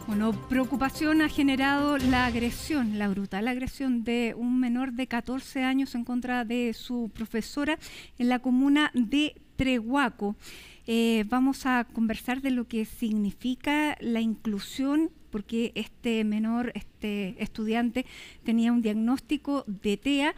Bueno, preocupación ha generado la agresión, la brutal agresión de un menor de 14 años en contra de su profesora en la comuna de Trehuaco. Vamos a conversar de lo que significa la inclusión, porque este menor, este estudiante, tenía un diagnóstico de TEA.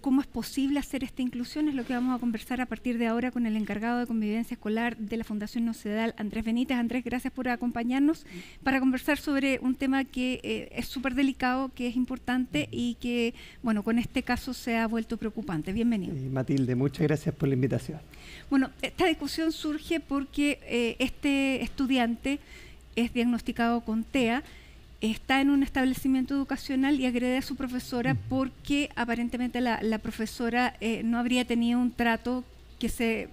¿Cómo es posible hacer esta inclusión? Es lo que vamos a conversar a partir de ahora con el encargado de convivencia escolar de la Fundación Nocedal, Andrés Benítez. Andrés, gracias por acompañarnos para conversar sobre un tema que es súper delicado, que es importante y que, bueno, con este caso se ha vuelto preocupante. Bienvenido. Matilde, muchas gracias por la invitación. Bueno, esta discusión surge porque este estudiante es diagnosticado con TEA, está en un establecimiento educacional y agrede a su profesora porque aparentemente la profesora no habría tenido un trato que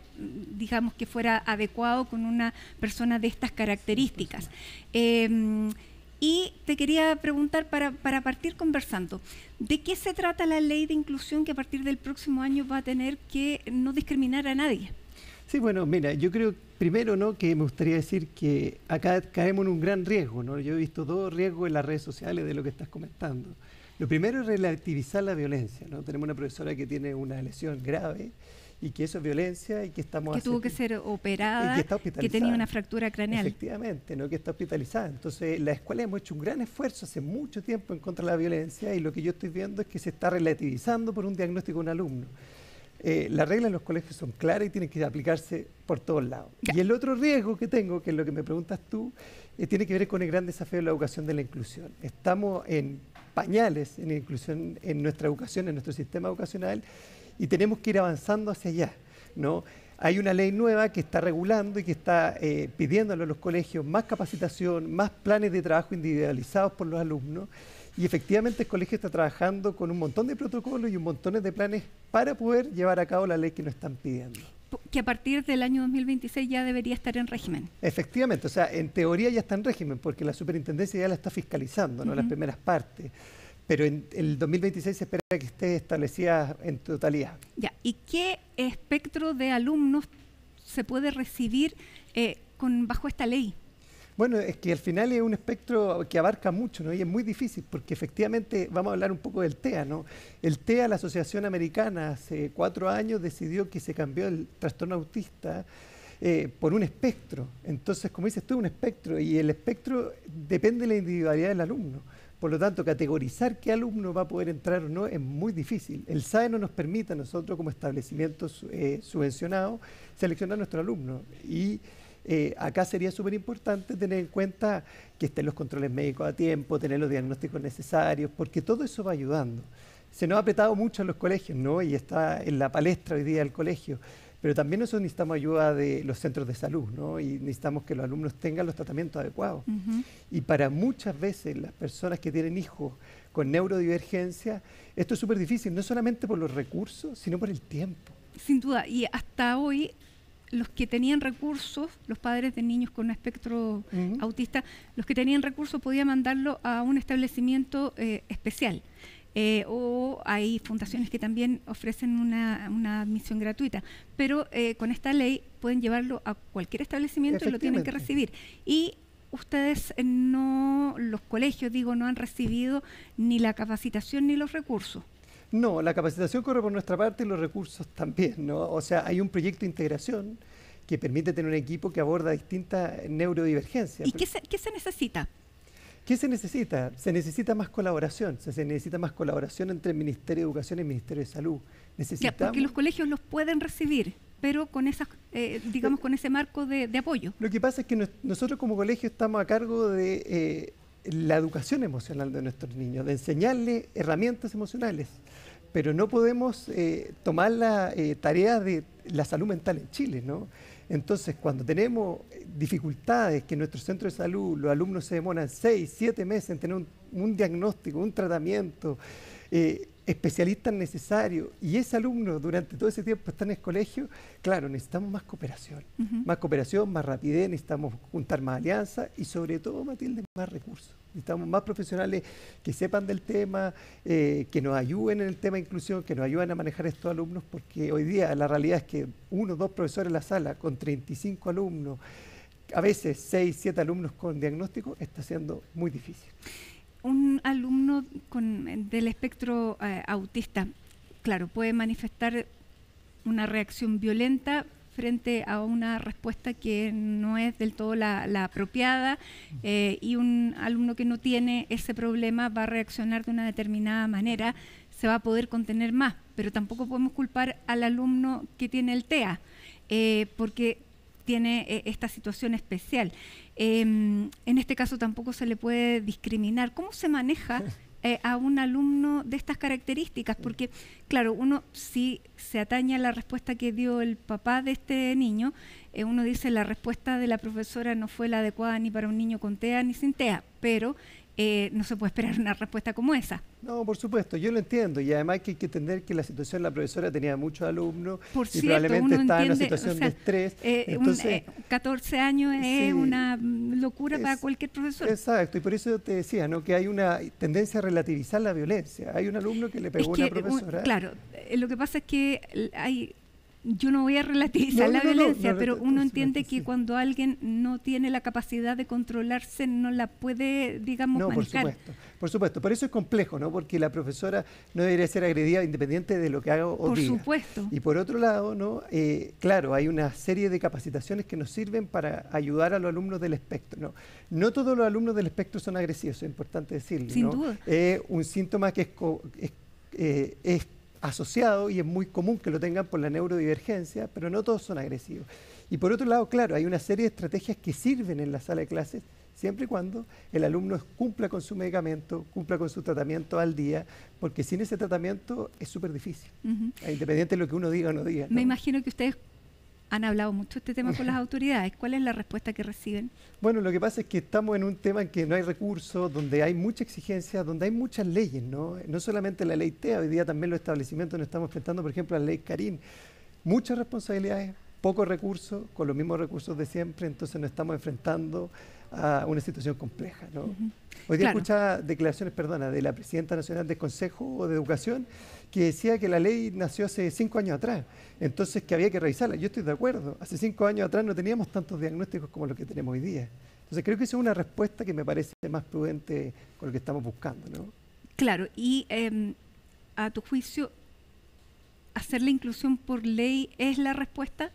digamos que fuera adecuado con una persona de estas características. Y te quería preguntar, para partir conversando, ¿de qué se trata la ley de inclusión que a partir del próximo año va a tener que no discriminar a nadie? Sí, bueno, mira, yo creo primero, ¿no?, que me gustaría decir que acá caemos en un gran riesgo, ¿no? Yo he visto dos riesgos en las redes sociales de lo que estás comentando. Lo primero es relativizar la violencia, ¿no? Tenemos una profesora que tiene una lesión grave y que eso es violencia y que estamos... Que tuvo que ser operada, que tenía una fractura craneal. Efectivamente, ¿no?, que está hospitalizada. Entonces, la escuela hemos hecho un gran esfuerzo hace mucho tiempo en contra de la violencia y lo que yo estoy viendo es que se está relativizando por un diagnóstico de un alumno. Las reglas en los colegios son claras y tienen que aplicarse por todos lados. Ya. Y el otro riesgo que tengo, que es lo que me preguntas tú, tiene que ver con el gran desafío de la educación de la inclusión. Estamos en pañales en la inclusión en nuestra educación, en nuestro sistema educacional, y tenemos que ir avanzando hacia allá, ¿no? Hay una ley nueva que está regulando y que está pidiéndole a los colegios más capacitación, más planes de trabajo individualizados por los alumnos. Y efectivamente el colegio está trabajando con un montón de protocolos y un montón de planes para poder llevar a cabo la ley que nos están pidiendo. Que a partir del año 2026 ya debería estar en régimen. Efectivamente, o sea, en teoría ya está en régimen porque la superintendencia ya la está fiscalizando, ¿no? Las primeras partes. Pero en el 2026 se espera que esté establecida en totalidad. Ya, ¿y qué espectro de alumnos se puede recibir bajo esta ley? Bueno, es que al final es un espectro que abarca mucho, ¿no? Y es muy difícil porque efectivamente vamos a hablar un poco del TEA, ¿no? El TEA, la Asociación Americana, hace 4 años decidió que se cambió el trastorno autista por un espectro. Entonces, como dices tú, un espectro, y el espectro depende de la individualidad del alumno. Por lo tanto, categorizar qué alumno va a poder entrar o no es muy difícil. El SAE no nos permite a nosotros como establecimiento subvencionado seleccionar a nuestro alumno. Y acá sería súper importante tener en cuenta que estén los controles médicos a tiempo, tener los diagnósticos necesarios, porque todo eso va ayudando. Se nos ha apretado mucho en los colegios, ¿no? Y está en la palestra hoy día del colegio, pero también nosotros necesitamos ayuda de los centros de salud, ¿no? Y necesitamos que los alumnos tengan los tratamientos adecuados. Y para muchas veces las personas que tienen hijos con neurodivergencia, esto es súper difícil, no solamente por los recursos, sino por el tiempo. Sin duda, y hasta hoy los que tenían recursos, los padres de niños con espectro autista, los que tenían recursos podían mandarlo a un establecimiento especial. O hay fundaciones que también ofrecen una admisión gratuita, pero con esta ley pueden llevarlo a cualquier establecimiento y lo tienen que recibir. Y ustedes los colegios, no han recibido ni la capacitación ni los recursos. No, la capacitación corre por nuestra parte y los recursos también, ¿no? O sea, hay un proyecto de integración que permite tener un equipo que aborda distintas neurodivergencias. ¿Y qué se necesita? ¿Qué se necesita? Se necesita más colaboración, se necesita más colaboración entre el Ministerio de Educación y el Ministerio de Salud. Ya, porque los colegios los pueden recibir, pero con esas, con ese marco de apoyo. Lo que pasa es que nosotros como colegio estamos a cargo de la educación emocional de nuestros niños, de enseñarles herramientas emocionales, pero no podemos tomar la tarea de la salud mental en Chile, ¿no? Entonces, cuando tenemos dificultades que en nuestro centro de salud los alumnos se demoran 6, 7 meses en tener un diagnóstico, un tratamiento, especialistas necesarios, y ese alumno durante todo ese tiempo está en el colegio, claro, necesitamos más cooperación, más rapidez, necesitamos juntar más alianzas y sobre todo, Matilde, más recursos. Necesitamos más profesionales que sepan del tema, que nos ayuden en el tema de inclusión, que nos ayuden a manejar estos alumnos, porque hoy día la realidad es que 1 o 2 profesores en la sala con 35 alumnos, a veces 6, 7 alumnos con diagnóstico está siendo muy difícil. Un alumno del espectro autista, claro, puede manifestar una reacción violenta frente a una respuesta que no es del todo la apropiada, y un alumno que no tiene ese problema va a reaccionar de una determinada manera, se va a poder contener más, pero tampoco podemos culpar al alumno que tiene el TEA, porque tiene esta situación especial. En este caso tampoco se le puede discriminar. ¿Cómo se maneja a un alumno de estas características? Porque, claro, uno si se atañe a la respuesta que dio el papá de este niño, uno dice la respuesta de la profesora no fue la adecuada ni para un niño con TEA ni sin TEA, pero no se puede esperar una respuesta como esa. No, por supuesto, yo lo entiendo, y además que hay que entender que la situación, la profesora tenía muchos alumnos por y cierto, probablemente estaba en una entiende, situación de estrés. Entonces, 14 años es una locura para cualquier profesor. Exacto, y por eso te decía, ¿no?, que hay una tendencia a relativizar la violencia. Hay un alumno que le pegó a una profesora. Claro, lo que pasa es que yo no voy a relativizar la violencia, pero uno entiende que cuando alguien no tiene la capacidad de controlarse, no la puede, digamos, manejar. Por supuesto. Por eso es complejo, ¿no? Porque la profesora no debería ser agredida independiente de lo que haga o diga. Por supuesto. Y por otro lado, ¿no? Claro, hay una serie de capacitaciones que nos sirven para ayudar a los alumnos del espectro, ¿no? No todos los alumnos del espectro son agresivos, es importante decirlo, Sin duda. Un síntoma que es asociado y es muy común que lo tengan por la neurodivergencia, pero no todos son agresivos. Y por otro lado, claro, hay una serie de estrategias que sirven en la sala de clases siempre y cuando el alumno cumpla con su medicamento, cumpla con su tratamiento al día, porque sin ese tratamiento es súper difícil, independiente de lo que uno diga o no diga, ¿no? Me imagino que ustedes han hablado mucho de este tema con las autoridades. ¿Cuál es la respuesta que reciben? Bueno, lo que pasa es que estamos en un tema en que no hay recursos, donde hay mucha exigencia, donde hay muchas leyes, ¿no? No solamente la ley TEA, hoy día también los establecimientos nos estamos enfrentando, por ejemplo, a la ley Carín. Muchas responsabilidades, pocos recursos, con los mismos recursos de siempre, entonces nos estamos enfrentando a una situación compleja, ¿no? Hoy día escuchaba declaraciones, de la Presidenta Nacional del Consejo de Educación, que decía que la ley nació hace 5 años atrás, entonces que había que revisarla. Yo estoy de acuerdo, hace 5 años atrás no teníamos tantos diagnósticos como los que tenemos hoy día. Entonces creo que esa es una respuesta que me parece más prudente con lo que estamos buscando, ¿no? Claro, y a tu juicio, ¿hacer la inclusión por ley es la respuesta?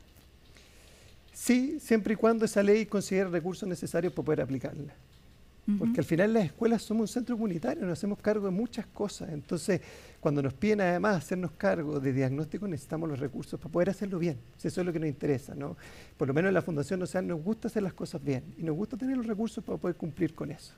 Sí, siempre y cuando esa ley considere recursos necesarios para poder aplicarla. Porque al final las escuelas somos un centro comunitario, nos hacemos cargo de muchas cosas. Entonces, cuando nos piden además hacernos cargo de diagnóstico, necesitamos los recursos para poder hacerlo bien. Eso es lo que nos interesa, ¿no? Por lo menos en la Fundación Océano nos gusta hacer las cosas bien y nos gusta tener los recursos para poder cumplir con eso.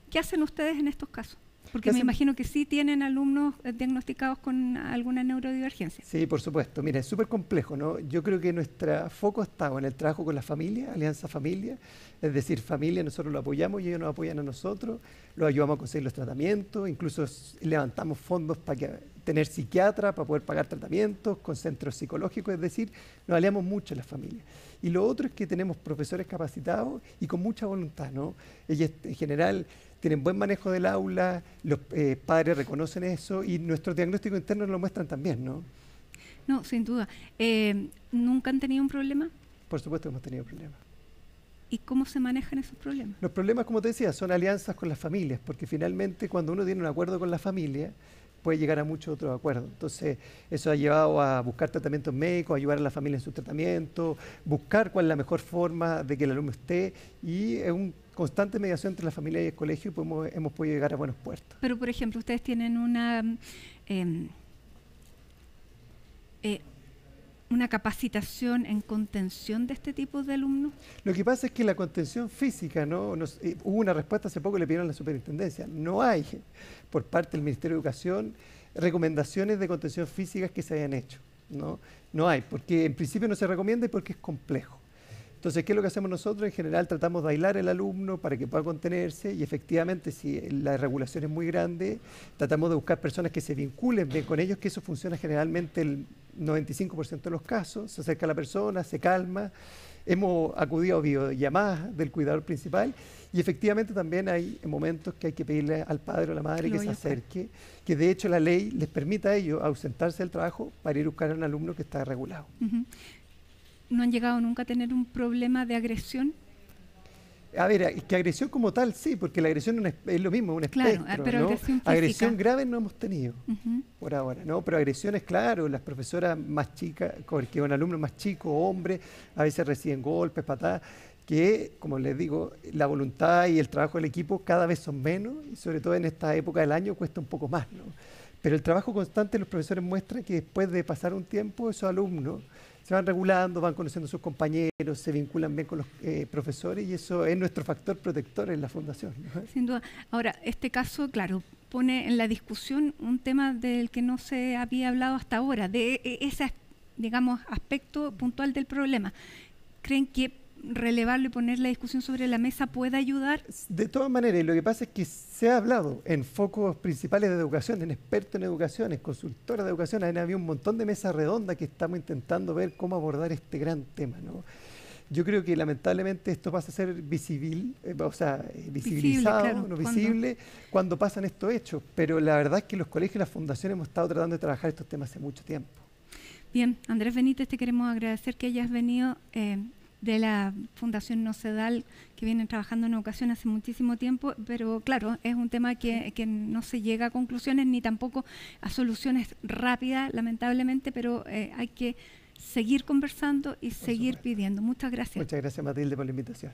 ¿Qué hacen ustedes en estos casos? Porque me imagino que sí tienen alumnos diagnosticados con alguna neurodivergencia. Sí, por supuesto. Mira, es súper complejo, ¿no? Yo creo que nuestro foco está en el trabajo con la familia, Alianza Familia, es decir, familia, nosotros lo apoyamos y ellos nos apoyan a nosotros, los ayudamos a conseguir los tratamientos, incluso levantamos fondos para tener psiquiatra, para poder pagar tratamientos, con centros psicológicos, es decir, nos aliamos mucho en las familias. Y lo otro es que tenemos profesores capacitados y con mucha voluntad, ¿no? Ellos en general tienen buen manejo del aula, los padres reconocen eso y nuestros diagnósticos internos lo muestran también, ¿no? No, sin duda. ¿Nunca han tenido un problema? Por supuesto que hemos tenido problemas. ¿Y cómo se manejan esos problemas? Los problemas, como te decía, son alianzas con las familias, porque finalmente cuando uno tiene un acuerdo con la familia, puede llegar a muchos otros acuerdos. Entonces, eso ha llevado a buscar tratamientos médicos, ayudar a la familia en su tratamiento, buscar cuál es la mejor forma de que el alumno esté, y es una constante mediación entre la familia y el colegio, y hemos podido llegar a buenos puertos. Pero, por ejemplo, ustedes tienen una capacitación en contención de este tipo de alumnos. Lo que pasa es que la contención física, ¿no? Hubo una respuesta hace poco, le pidieron a la superintendencia. No hay, por parte del Ministerio de Educación, recomendaciones de contención física que se hayan hecho, ¿no? No hay, porque en principio no se recomienda y porque es complejo. Entonces, ¿qué es lo que hacemos nosotros? En general tratamos de aislar al alumno para que pueda contenerse y efectivamente si la regulación es muy grande, tratamos de buscar personas que se vinculen bien con ellos, que eso funciona generalmente el 95% de los casos, se acerca a la persona, se calma. Hemos acudido a videollamadas del cuidador principal y efectivamente también hay momentos que hay que pedirle al padre o la madre que se acerque, que de hecho la ley les permita a ellos ausentarse del trabajo para ir a buscar a un alumno que está regulado. ¿No han llegado nunca a tener un problema de agresión? A ver, es que agresión como tal, sí, porque la agresión es lo mismo, un espectro, claro, pero ¿no? agresión física. Agresión grave no hemos tenido por ahora, ¿no? Pero agresiones, claro, las profesoras más chicas, porque un alumno más chico, hombre, a veces reciben golpes, patadas, que, como les digo, la voluntad y el trabajo del equipo cada vez son menos, y sobre todo en esta época del año cuesta un poco más, ¿no? Pero el trabajo constante de los profesores muestra que después de pasar un tiempo, esos alumnos se van regulando, van conociendo a sus compañeros, se vinculan bien con los profesores, y eso es nuestro factor protector en la fundación, ¿no? Sin duda. Ahora, este caso, claro, pone en la discusión un tema del que no se había hablado hasta ahora, de ese, digamos, aspecto puntual del problema. ¿Creen que relevarlo y poner la discusión sobre la mesa puede ayudar? De todas maneras, lo que pasa es que se ha hablado en focos principales de educación, en expertos en educación, en consultoras de educación, han habido un montón de mesas redondas que estamos intentando ver cómo abordar este gran tema, ¿no? Yo creo que lamentablemente esto pasa a ser visibilizado, claro, no visible, cuando pasan estos hechos, pero la verdad es que los colegios y las fundaciones hemos estado tratando de trabajar estos temas hace mucho tiempo. Bien, Andrés Benítez, te queremos agradecer que hayas venido de la Fundación Nocedal, que vienen trabajando en educación hace muchísimo tiempo, pero claro, es un tema que no se llega a conclusiones ni tampoco a soluciones rápidas, lamentablemente, pero hay que seguir conversando y seguir pidiendo. Muchas gracias. Muchas gracias, Matilde, por la invitación.